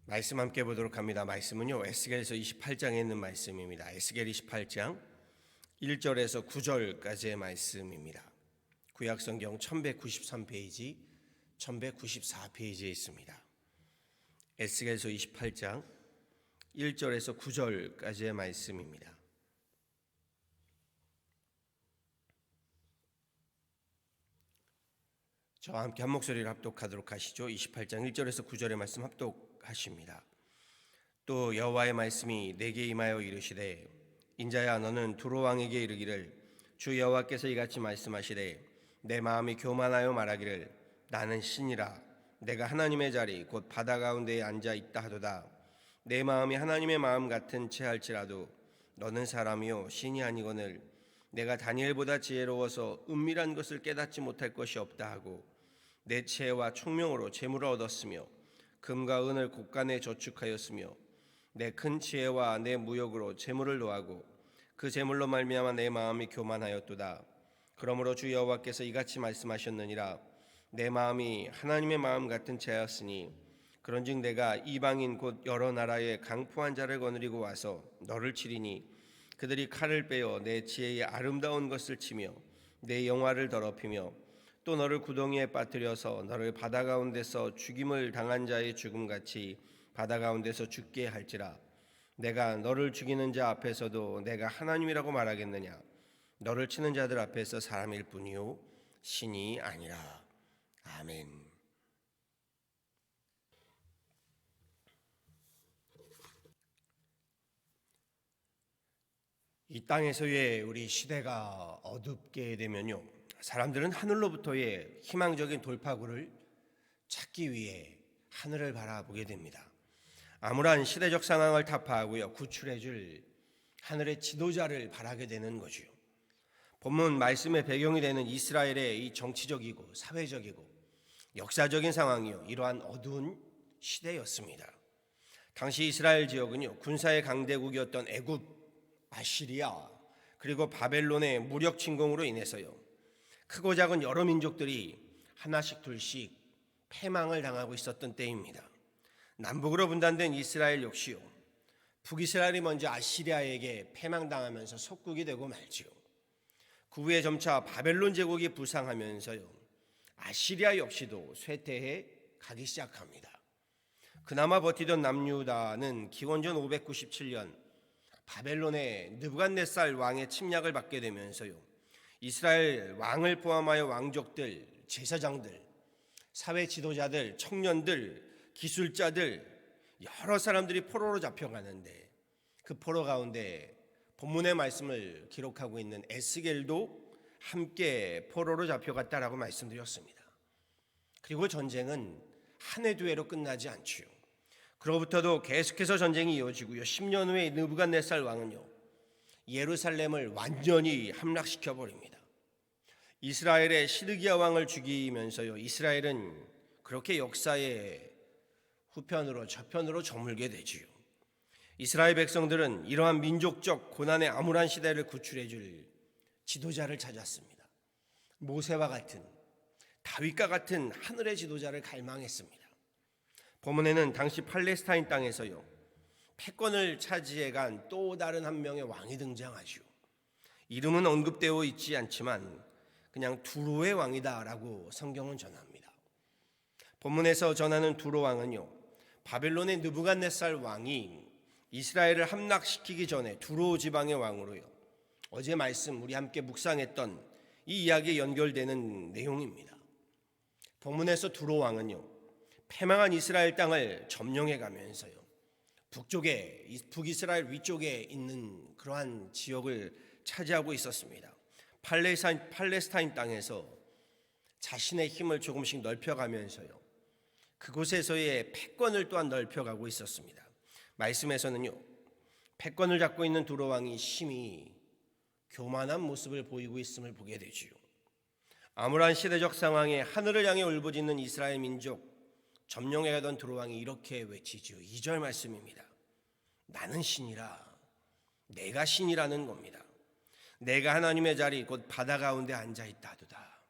말씀 함께 보도록 합니다. 말씀은요, 에스겔서 28장에 있는 말씀입니다. 에스겔 28장 1절에서 9절까지의 말씀입니다. 구약성경 1193페이지, 1194페이지에 있습니다. 에스겔서 28장 1절에서 9절까지의 말씀입니다. 저와 함께 한 목소리를 합독하도록 하시죠. 28장 1절에서 9절의 말씀 합독하십니다. 또 여호와의 말씀이 내게 임하여 이르시되, 인자야, 너는 두로 왕에게 이르기를, 주 여호와께서 이같이 말씀하시되, 내 마음이 교만하여 말하기를, 나는 신이라. 내가 하나님의 자리 곧 바다 가운데에 앉아 있다 하도다. 내 마음이 하나님의 마음 같은 채 할지라도 너는 사람이요 신이 아니거늘 내가 다니엘보다 지혜로워서 은밀한 것을 깨닫지 못할 것이 없다 하고, 내 지혜와 총명으로 재물을 얻었으며 금과 은을 곳간에 저축하였으며 내 큰 지혜와 내 무역으로 재물을 노하고 그 재물로 말미암아 내 마음이 교만하였도다. 그러므로 주 여호와께서 이같이 말씀하셨느니라. 내 마음이 하나님의 마음 같은 채였으니 그런즉 내가 이방인 곧 여러 나라의 강포한 자를 거느리고 와서 너를 치리니 그들이 칼을 빼어 내 지혜의 아름다운 것을 치며 내 영화를 더럽히며 또 너를 구덩이에 빠뜨려서 너를 바다 가운데서 죽임을 당한 자의 죽음같이 바다 가운데서 죽게 할지라. 내가 너를 죽이는 자 앞에서도 내가 하나님이라고 말하겠느냐? 너를 치는 자들 앞에서 사람일 뿐이요 신이 아니라. 아멘. 이 땅에서의 우리 시대가 어둡게 되면요, 사람들은 하늘로부터의 희망적인 돌파구를 찾기 위해 하늘을 바라보게 됩니다. 암울한 시대적 상황을 타파하고요, 구출해줄 하늘의 지도자를 바라게 되는 거죠. 본문 말씀의 배경이 되는 이스라엘의 이 정치적이고 사회적이고 역사적인 상황이요, 이러한 어두운 시대였습니다. 당시 이스라엘 지역은요, 군사의 강대국이었던 애굽, 아시리아, 그리고 바벨론의 무력 침공으로 인해서요, 크고 작은 여러 민족들이 하나씩 둘씩 패망을 당하고 있었던 때입니다. 남북으로 분단된 이스라엘 역시요, 북이스라엘이 먼저 아시리아에게 패망당하면서 속국이 되고 말지요. 그 후에 점차 바벨론 제국이 부상하면서요, 아시리아 역시도 쇠퇴해 가기 시작합니다. 그나마 버티던 남유다는 기원전 597년 바벨론의 느부갓네살 왕의 침략을 받게 되면서요, 이스라엘 왕을 포함하여 왕족들, 제사장들, 사회 지도자들, 청년들, 기술자들, 여러 사람들이 포로로 잡혀가는데, 그 포로 가운데 본문의 말씀을 기록하고 있는 에스겔도 함께 포로로 잡혀갔다라고 말씀드렸습니다. 그리고 전쟁은 한 해 두 해로 끝나지 않지요. 그로부터도 계속해서 전쟁이 이어지고요, 10년 후에 느부갓네살 왕은요, 예루살렘을 완전히 함락시켜 버립니다. 이스라엘의 시드기야 왕을 죽이면서요, 이스라엘은 그렇게 역사의 후편으로 저편으로 저물게 되지요. 이스라엘 백성들은 이러한 민족적 고난의 암울한 시대를 구출해 줄 지도자를 찾았습니다. 모세와 같은, 다윗과 같은 하늘의 지도자를 갈망했습니다. 본문에는 당시 팔레스타인 땅에서요, 패권을 차지해간 또 다른 한 명의 왕이 등장하죠. 이름은 언급되어 있지 않지만 그냥 두로의 왕이다라고 성경은 전합니다. 본문에서 전하는 두로 왕은요, 바벨론의 느부갓네살 왕이 이스라엘을 함락시키기 전에 두로 지방의 왕으로요, 어제 말씀 우리 함께 묵상했던 이 이야기에 연결되는 내용입니다. 본문에서 두로 왕은요, 패망한 이스라엘 땅을 점령해 가면서요, 북쪽에, 북이스라엘 위쪽에 있는 그러한 지역을 차지하고 있었습니다. 팔레스타인 땅에서 자신의 힘을 조금씩 넓혀가면서요, 그곳에서의 패권을 또한 넓혀가고 있었습니다. 말씀에서는요, 패권을 잡고 있는 두로 왕이 심히 교만한 모습을 보이고 있음을 보게 되지요. 암울한 시대적 상황에 하늘을 향해 울부짖는 이스라엘 민족, 점령해 가던 두로 왕이 이렇게 외치지요. 2절 말씀입니다. 나는 신이라. 내가 신이라는 겁니다. 내가 하나님의 자리 곧 바다 가운데 앉아있다 하도다.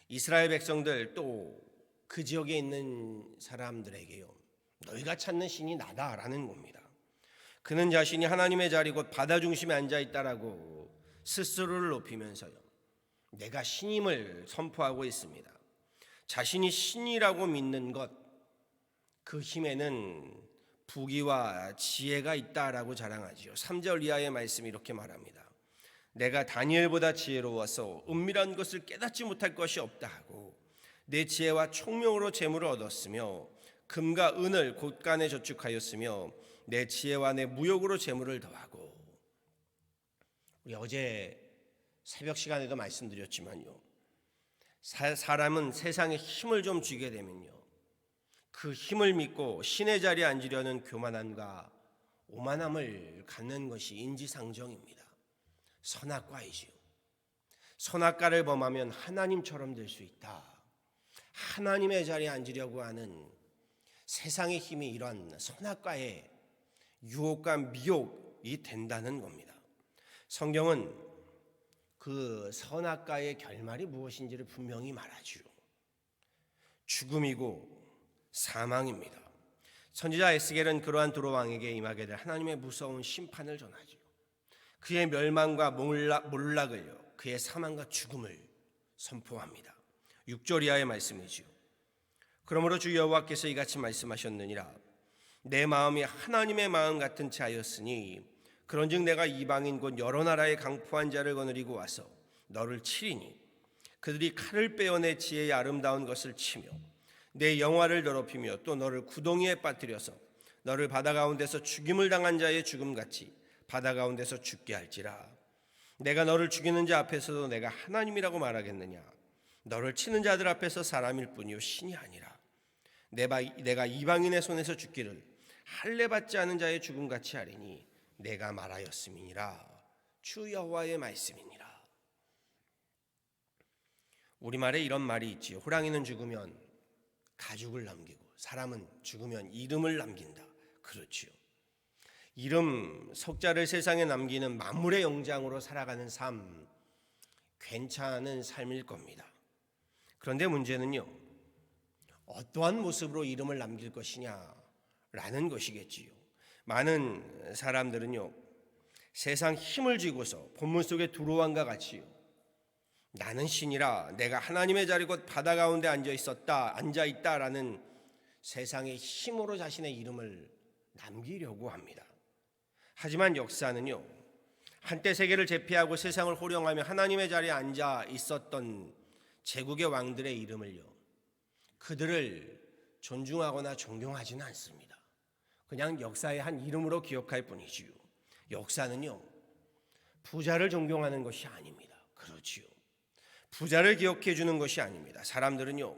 이스라엘 백성들, 또 그 지역에 있는 사람들에게요, 너희가 찾는 신이 나다라는 겁니다. 그는 자신이 하나님의 자리 곧 바다 중심에 앉아 있다라고 스스로를 높이면서요, 내가 신임을 선포하고 있습니다. 자신이 신이라고 믿는 것, 그 힘에는 부귀와 지혜가 있다라고 자랑하지요. 3절 이하의 말씀이 이렇게 말합니다. 내가 다니엘보다 지혜로워서 은밀한 것을 깨닫지 못할 것이 없다 하고 내 지혜와 총명으로 재물을 얻었으며 금과 은을 곳간에 저축하였으며 내 지혜와 내 무역으로 재물을 더하고. 우리 어제 새벽 시간에도 말씀드렸지만요, 사람은 세상에 힘을 좀 쥐게 되면요, 그 힘을 믿고 신의 자리에 앉으려는 교만함과 오만함을 갖는 것이 인지상정입니다. 선악과이지요. 선악과를 범하면 하나님처럼 될 수 있다. 하나님의 자리에 앉으려고 하는 세상의 힘이 이런 선악과의 유혹과 미혹이 된다는 겁니다. 성경은 그 선악과의 결말이 무엇인지를 분명히 말하죠. 죽음이고 사망입니다. 선지자 에스겔은 그러한 두로 왕에게 임하게 될 하나님의 무서운 심판을 전하죠. 그의 멸망과 몰락을요, 그의 사망과 죽음을 선포합니다. 6절 이하의 말씀이지요. 그러므로 주 여호와께서 이같이 말씀하셨느니라. 내 마음이 하나님의 마음 같은 자였으니 그런즉 내가 이방인 곧 여러 나라의 강포한 자를 거느리고 와서 너를 치리니 그들이 칼을 빼어내 지혜의 아름다운 것을 치며 내 영화를 더럽히며 또 너를 구덩이에 빠뜨려서 너를 바다 가운데서 죽임을 당한 자의 죽음같이 바다 가운데서 죽게 할지라. 내가 너를 죽이는 자 앞에서도 내가 하나님이라고 말하겠느냐. 너를 치는 자들 앞에서 사람일 뿐이요 신이 아니라. 내가 이방인의 손에서 죽기를 할례 받지 않은 자의 죽음같이 하리니 내가 말하였음이니라. 주 여호와의 말씀이니라. 우리말에 이런 말이 있지요. 호랑이는 죽으면 가죽을 남기고 사람은 죽으면 이름을 남긴다. 그렇지요. 이름, 석자를 세상에 남기는 만물의 영장으로 살아가는 삶, 괜찮은 삶일 겁니다. 그런데 문제는요, 어떠한 모습으로 이름을 남길 것이냐라는 것이겠지요. 많은 사람들은요, 세상 힘을 쥐고서 본문 속의 두로 왕과 같이요, 나는 신이라 내가 하나님의 자리 곧 바다 가운데 앉아 있다라는 세상의 힘으로 자신의 이름을 남기려고 합니다. 하지만 역사는요, 한때 세계를 제패하고 세상을 호령하며 하나님의 자리에 앉아 있었던 제국의 왕들의 이름을요, 그들을 존중하거나 존경하지는 않습니다. 그냥 역사의 한 이름으로 기억할 뿐이지요. 역사는요, 부자를 존경하는 것이 아닙니다. 그렇지요. 부자를 기억해 주는 것이 아닙니다. 사람들은요,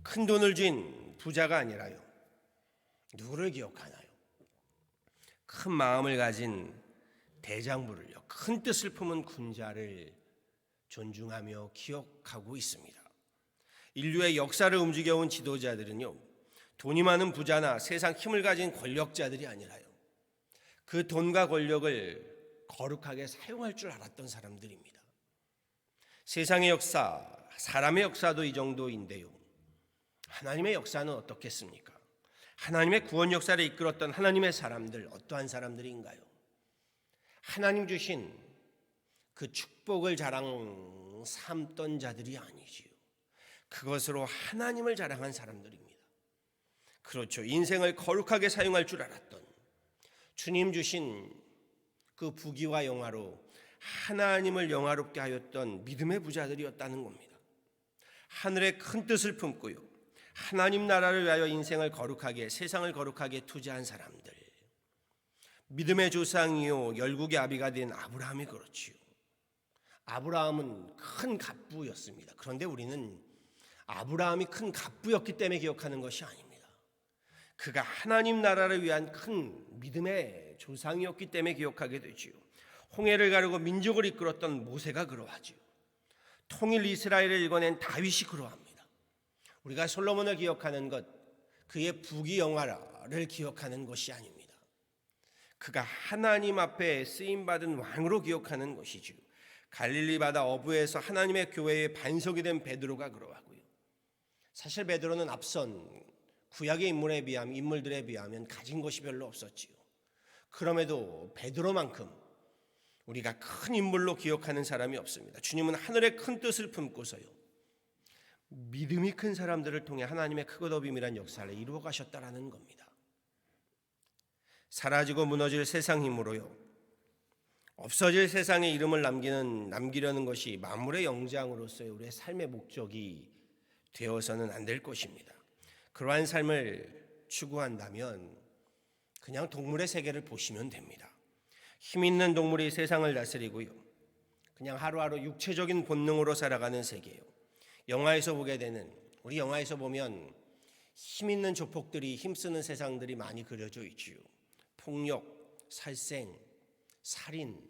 큰 돈을 쥔 부자가 아니라요, 누구를 기억하나요? 큰 마음을 가진 대장부를요, 큰 뜻을 품은 군자를 존중하며 기억하고 있습니다. 인류의 역사를 움직여온 지도자들은요, 돈이 많은 부자나 세상 힘을 가진 권력자들이 아니라요, 그 돈과 권력을 거룩하게 사용할 줄 알았던 사람들입니다. 세상의 역사, 사람의 역사도 이 정도인데요, 하나님의 역사는 어떻겠습니까? 하나님의 구원 역사를 이끌었던 하나님의 사람들, 어떠한 사람들인가요? 하나님 주신 그 축복을 자랑 삼던 자들이 아니지요. 그것으로 하나님을 자랑한 사람들입니다. 그렇죠. 인생을 거룩하게 사용할 줄 알았던, 주님 주신 그 부귀와 영화로 하나님을 영화롭게 하였던 믿음의 부자들이었다는 겁니다. 하늘의 큰 뜻을 품고요, 하나님 나라를 위하여 인생을 거룩하게, 세상을 거룩하게 투자한 사람들, 믿음의 조상이요 열국의 아비가 된 아브라함이 그렇지요. 아브라함은 큰 갑부였습니다. 그런데 우리는 아브라함이 큰 갑부였기 때문에 기억하는 것이 아닙니다. 그가 하나님 나라를 위한 큰 믿음의 조상이었기 때문에 기억하게 되지요. 홍해를 가르고 민족을 이끌었던 모세가 그러하지요. 통일 이스라엘을 일궈낸 다윗이 그러합니다. 우리가 솔로몬을 기억하는 것, 그의 부귀 영화를 기억하는 것이 아닙니다. 그가 하나님 앞에 쓰임받은 왕으로 기억하는 것이지요. 갈릴리 바다 어부에서 하나님의 교회의 반석이 된 베드로가 그러하고요. 사실 베드로는 앞선 구약의 인물들에 비하면 가진 것이 별로 없었지요. 그럼에도 베드로만큼 우리가 큰 인물로 기억하는 사람이 없습니다. 주님은 하늘의 큰 뜻을 품고서요, 믿음이 큰 사람들을 통해 하나님의 크고도 비밀한 역사를 이루어 가셨다라는 겁니다. 사라지고 무너질 세상 힘으로요, 없어질 세상에 이름을 남기려는 것이 만물의 영장으로서의 우리의 삶의 목적이 되어서는 안 될 것입니다. 그러한 삶을 추구한다면 그냥 동물의 세계를 보시면 됩니다. 힘 있는 동물이 세상을 다스리고요, 그냥 하루하루 육체적인 본능으로 살아가는 세계예요. 우리 영화에서 보면 힘 있는 조폭들이 힘쓰는 세상들이 많이 그려져 있지요. 폭력, 살생, 살인,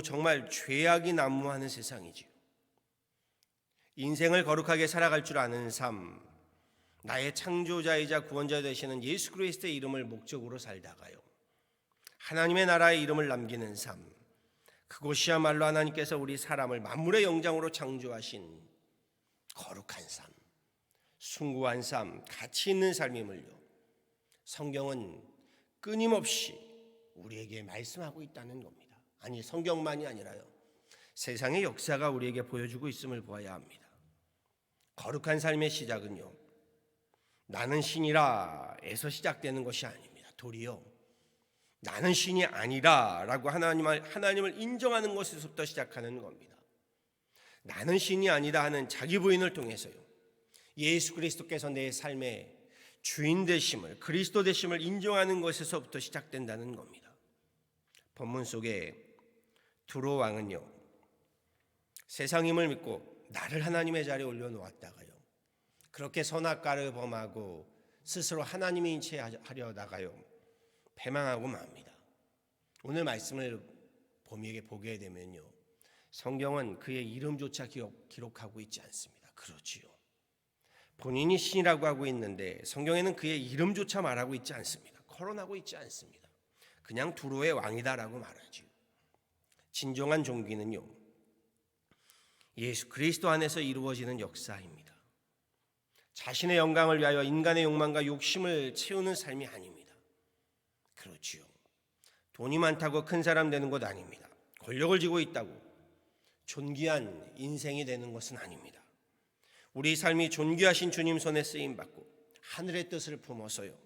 정말 죄악이 난무하는 세상이지요. 인생을 거룩하게 살아갈 줄 아는 삶, 나의 창조자이자 구원자 되시는 예수 그리스도의 이름을 목적으로 살다가요, 하나님의 나라의 이름을 남기는 삶, 그것이야말로 하나님께서 우리 사람을 만물의 영장으로 창조하신 거룩한 삶, 숭고한 삶, 가치 있는 삶임을요, 성경은 끊임없이 우리에게 말씀하고 있다는 겁니다. 아니, 성경만이 아니라요, 세상의 역사가 우리에게 보여주고 있음을 보아야 합니다. 거룩한 삶의 시작은요, 나는 신이라에서 시작되는 것이 아닙니다. 도리어 나는 신이 아니라라고 하나님을 인정하는 것에서부터 시작하는 겁니다. 나는 신이 아니다 하는 자기 부인을 통해서요, 예수 그리스도께서 내 삶의 주인 되심을, 그리스도 되심을 인정하는 것에서부터 시작된다는 겁니다. 본문 속에 두로 왕은요, 세상 힘을 믿고 나를 하나님의 자리에 올려놓았다가요, 그렇게 선악과를 범하고 스스로 하나님의 인체하려다가요, 패망하고 맙니다. 오늘 말씀을 보게 되면요, 성경은 그의 이름조차 기록하고 있지 않습니다. 그렇지요. 본인이 신이라고 하고 있는데 성경에는 그의 이름조차 말하고 있지 않습니다. 거론하고 있지 않습니다. 그냥 두로의 왕이다라고 말하지요. 진정한 존귀는요, 예수 그리스도 안에서 이루어지는 역사입니다. 자신의 영광을 위하여 인간의 욕망과 욕심을 채우는 삶이 아닙니다. 그렇지요. 돈이 많다고 큰 사람 되는 것 아닙니다. 권력을 쥐고 있다고 존귀한 인생이 되는 것은 아닙니다. 우리 삶이 존귀하신 주님 손에 쓰임받고 하늘의 뜻을 품어서요,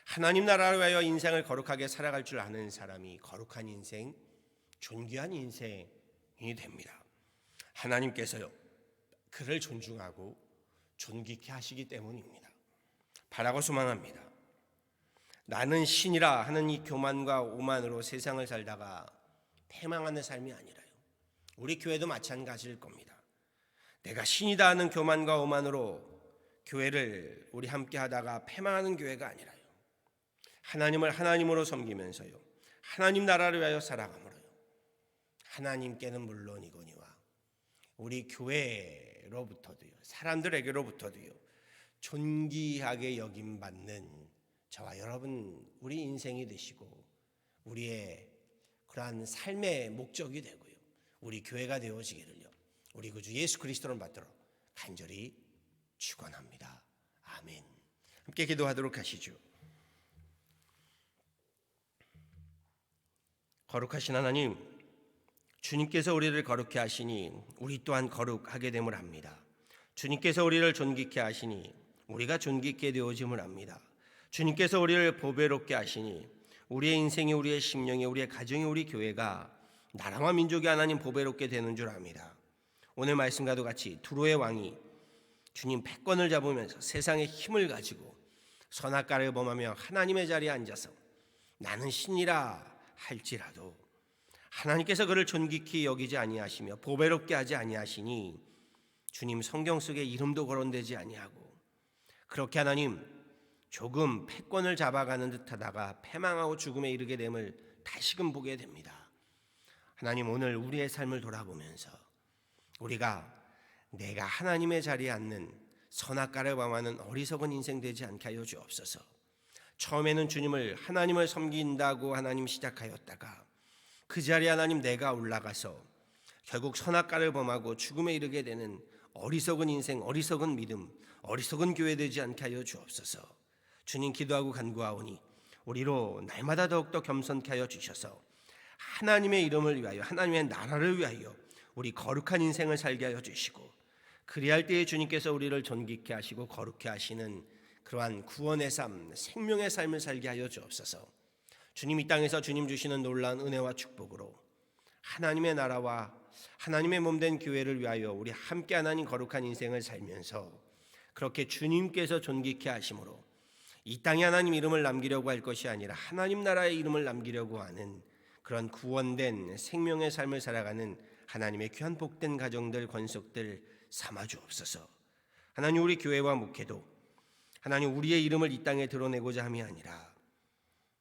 하나님 나라를 위하여 인생을 거룩하게 살아갈 줄 아는 사람이 거룩한 인생, 존귀한 인생이 됩니다. 하나님께서요, 그를 존중하고 존귀케 하시기 때문입니다. 바라고 소망합니다. 나는 신이라 하는 이 교만과 오만으로 세상을 살다가 패망하는 삶이 아니라요, 우리 교회도 마찬가지일 겁니다. 내가 신이다 하는 교만과 오만으로 교회를 우리 함께 하다가 패망하는 교회가 아니라요, 하나님을 하나님으로 섬기면서요, 하나님 나라를 위하여 살아감으로요, 하나님께는 물론이거니와 우리 교회로부터도요, 사람들에게로부터도요, 존귀하게 여김받는 저와 여러분, 우리 인생이 되시고 우리의 그러한 삶의 목적이 되고요, 우리 교회가 되어지기를요, 우리 구주 예수 그리스도를 받들어 간절히 축원합니다. 아멘. 함께 기도하도록 하시죠. 거룩하신 하나님, 주님께서 우리를 거룩케 하시니 우리 또한 거룩하게 됨을 압니다. 주님께서 우리를 존귀케 하시니 우리가 존귀케 되어짐을 압니다. 주님께서 우리를 보배롭게 하시니 우리의 인생이, 우리의 심령이, 우리의 가정이, 우리 교회가, 나라와 민족이 하나님 보배롭게 되는 줄 압니다. 오늘 말씀과도 같이 두로의 왕이 주님 패권을 잡으면서 세상의 힘을 가지고 선악과를 범하며 하나님의 자리에 앉아서 나는 신이라 할지라도 하나님께서 그를 존귀히 여기지 아니하시며 보배롭게 하지 아니하시니 주님 성경 속에 이름도 거론되지 아니하고, 그렇게 하나님 조금 패권을 잡아가는 듯하다가 패망하고 죽음에 이르게 됨을 다시금 보게 됩니다. 하나님, 오늘 우리의 삶을 돌아보면서 우리가 내가 하나님의 자리에 앉는 선악과를 범하는 어리석은 인생 되지 않게 하여 주옵소서. 처음에는 주님을, 하나님을 섬긴다고 하나님 시작하였다가 그 자리에 하나님 내가 올라가서 결국 선악과를 범하고 죽음에 이르게 되는 어리석은 인생, 어리석은 믿음, 어리석은 교회 되지 않게 하여 주옵소서. 주님 기도하고 간구하오니 우리로 날마다 더욱더 겸손케 하여 주셔서 하나님의 이름을 위하여, 하나님의 나라를 위하여 우리 거룩한 인생을 살게 하여 주시고, 그리할 때에 주님께서 우리를 존귀케 하시고 거룩케 하시는 그러한 구원의 삶, 생명의 삶을 살게 하여 주옵소서. 주님 이 땅에서 주님 주시는 놀라운 은혜와 축복으로 하나님의 나라와 하나님의 몸된 교회를 위하여 우리 함께 하나님 거룩한 인생을 살면서 그렇게 주님께서 존귀케 하심으로 이 땅에 하나님 이름을 남기려고 할 것이 아니라 하나님 나라의 이름을 남기려고 하는 그런 구원된 생명의 삶을 살아가는 하나님의 귀한 복된 가정들, 권속들 삼아 주옵소서. 하나님, 우리 교회와 목회도 하나님 우리의 이름을 이 땅에 드러내고자 함이 아니라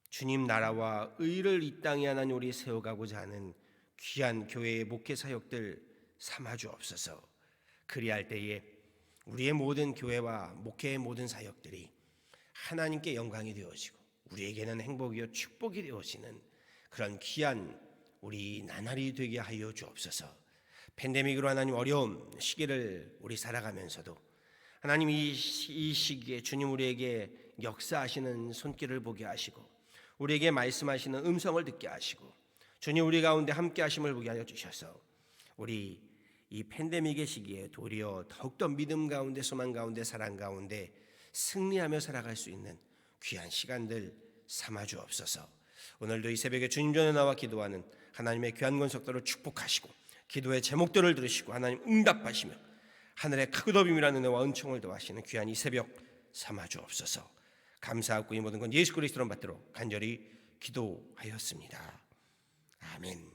주님 나라와 의를 이 땅에 하나님 우리 세워가고자 하는 귀한 교회의 목회 사역들 삼아 주옵소서. 그리할 때에 우리의 모든 교회와 목회의 모든 사역들이 하나님께 영광이 되어지고 우리에게는 행복이요 축복이 되어지는 그런 귀한 우리 나날이 되게 하여 주옵소서. 팬데믹으로 하나님 어려운 시기를 우리 살아가면서도 하나님 이 시기에 주님 우리에게 역사하시는 손길을 보게 하시고 우리에게 말씀하시는 음성을 듣게 하시고 주님 우리 가운데 함께 하심을 보게 하여 주셔서 우리 이 팬데믹의 시기에 도리어 더욱더 믿음 가운데, 소망 가운데, 사랑 가운데 승리하며 살아갈 수 있는 귀한 시간들 삼아 주옵소서. 오늘도 이 새벽에 주님 전에 나와 기도하는 하나님의 귀한 권속들을 축복하시고 기도의 제목들을 들으시고 하나님 응답하시며 하늘의 크고 비밀한 은혜와 은총을 더하시는 귀한 이 새벽 삼아 주옵소서. 감사하고 이 모든 건 예수 그리스도로 받도록 간절히 기도하였습니다. 아멘.